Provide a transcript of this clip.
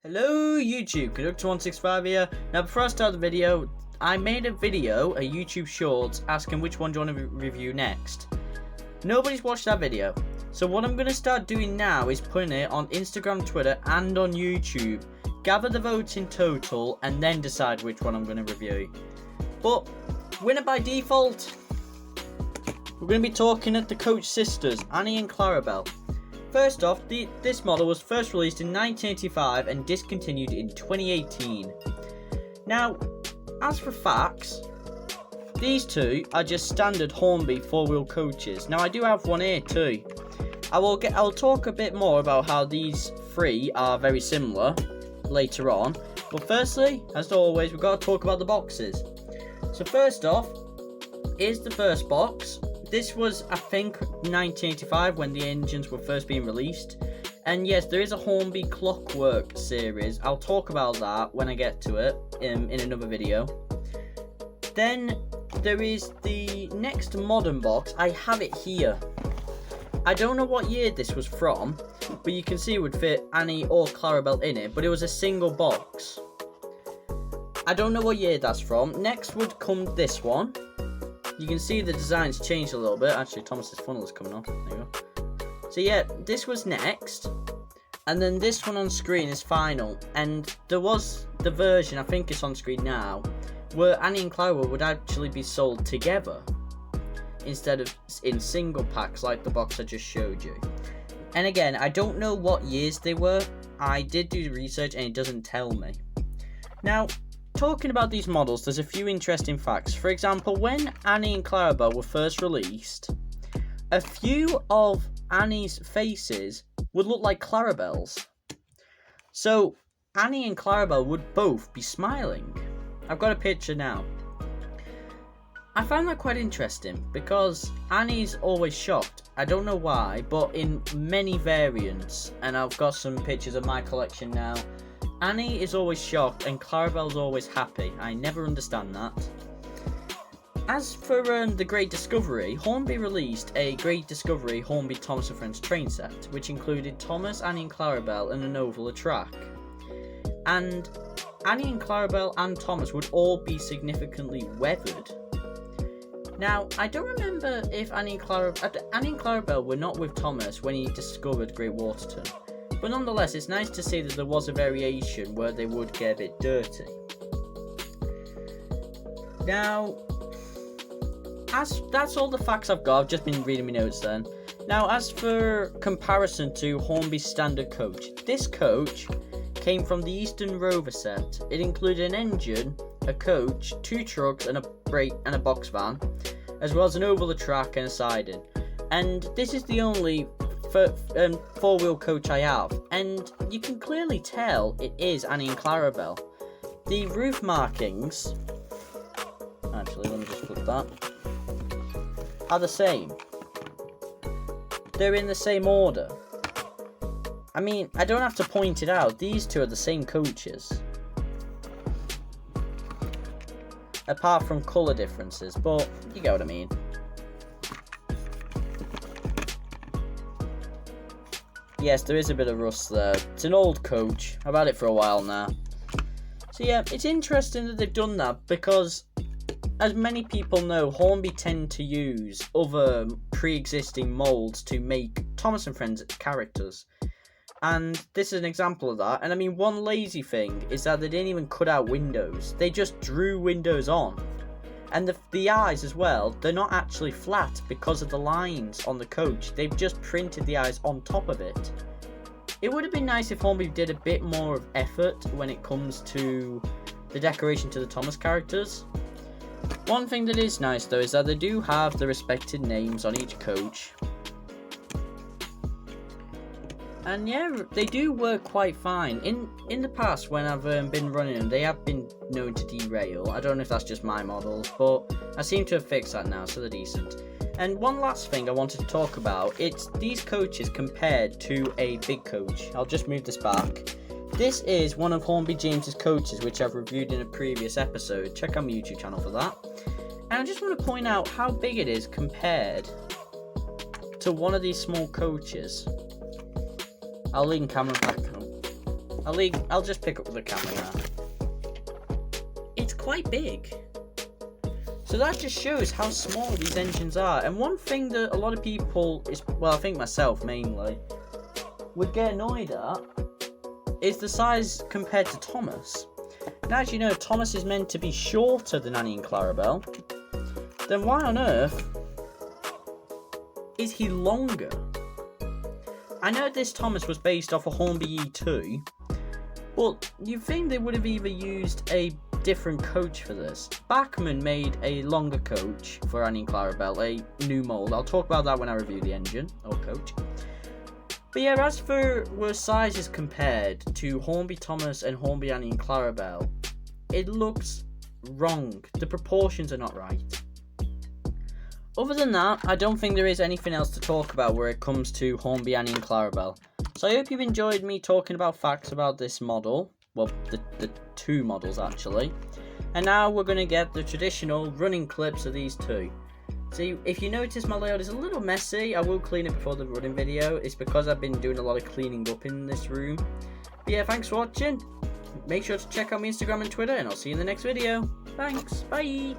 Hello YouTube, Conductor165 here. Now before I start the video, I made a video, a YouTube Shorts, asking which one do you want to review next. Nobody's watched that video. So what I'm going to start doing now is putting it on Instagram, Twitter and on YouTube. Gather the votes in total and then decide which one I'm going to review. But winner by default, we're going to be talking at the Coach sisters, Annie and Clarabel. First off, this model was first released in 1985 and discontinued in 2018. Now, as for facts, these two are just standard Hornby four-wheel coaches. Now, I do have one here too. I'll talk a bit more about how these three are very similar later on. But firstly, as always, we've got to talk about the boxes. So first off, here's the first box. This was, I think, 1985 when the engines were first being released. And yes, there is a Hornby Clockwork series. I'll talk about that when I get to it in another video. Then there is the next modern box. I have it here. I don't know what year this was from, but you can see it would fit Annie or Clarabel in it, but it was a single box. I don't know what year that's from. Next would come this one. You can see the design's changed a little bit. Actually, Thomas's funnel is coming off. There you go. So yeah, this was next. And then this one on screen is final. And there was the version, I think it's on screen now, where Annie and Clara would actually be sold together instead of in single packs like the box I just showed you. And again, I don't know what years they were. I did do the research and it doesn't tell me. Now, talking about these models, there's a few interesting facts. For example, when Annie and Clarabel were first released, a few of Annie's faces would look like Clarabel's. So Annie and Clarabel would both be smiling. I've got a picture now. I found that quite interesting because Annie's always shocked. I don't know why, but in many variants, and I've got some pictures of my collection now, Annie is always shocked and Clarabel's always happy. I never understand that. As for the Great Discovery, Hornby released a Great Discovery Hornby Thomas and Friends train set, which included Thomas, Annie and Clarabel and an oval track. And Annie and Clarabel and Thomas would all be significantly weathered. Now, I don't remember if Annie and Clarabel were not with Thomas when he discovered Great Waterton. But nonetheless, it's nice to see that there was a variation where they would get a bit dirty. Now, that's all the facts I've got. I've just been reading my notes then. Now, as for comparison to Hornby's standard coach, this coach came from the Eastern Rover set. It included an engine, a coach, two trucks and a brake and a box van, as well as an oval track and a siding. And this is the only four-wheel coach I have, and you can clearly tell it is Annie and Clarabel. The roof markings, actually let me just flip that, are the same. They're in the same order. I mean, I don't have to point it out, these two are the same coaches. Apart from colour differences, but you get what I mean. Yes, there is a bit of rust there. It's an old coach. I've had it for a while now. So yeah, it's interesting that they've done that because, as many people know, Hornby tend to use other pre-existing moulds to make Thomas and Friends characters. And this is an example of that. And I mean, one lazy thing is that they didn't even cut out windows. They just drew windows on. And the eyes as well, they're not actually flat because of the lines on the coach. They've just printed the eyes on top of it. It would have been nice if Hornby did a bit more of effort when it comes to the decoration to the Thomas characters. One thing that is nice though is that they do have the respected names on each coach. And yeah, they do work quite fine. In the past, when I've been running them, they have been known to derail. I don't know if that's just my models, but I seem to have fixed that now, so they're decent. And one last thing I wanted to talk about, it's these coaches compared to a big coach. I'll just move this back. This is one of Hornby James's coaches, which I've reviewed in a previous episode. Check out my YouTube channel for that. And I just want to point out how big it is compared to one of these small coaches. I'll lean camera back up. I'll just pick up the camera now. It's quite big. So that just shows how small these engines are. And one thing that a lot of people, well, I think myself mainly, would get annoyed at is the size compared to Thomas. Now, as you know, Thomas is meant to be shorter than Annie and Clarabel. Then why on earth is he longer? I know this Thomas was based off a Hornby E2, but you'd think they would have either used a different coach for this. Bachmann made a longer coach for Annie and Clarabel, a new mould. I'll talk about that when I review the engine, or coach. But yeah, as for where sizes compared to Hornby Thomas and Hornby Annie and Clarabel, it looks wrong. The proportions are not right. Other than that, I don't think there is anything else to talk about where it comes to Hornby Annie and Clarabel. So I hope you've enjoyed me talking about facts about this model. Well, the two models actually. And now we're going to get the traditional running clips of these two. See, if you notice my layout is a little messy, I will clean it before the running video. It's because I've been doing a lot of cleaning up in this room. But yeah, thanks for watching. Make sure to check out my Instagram and Twitter, and I'll see you in the next video. Thanks, bye!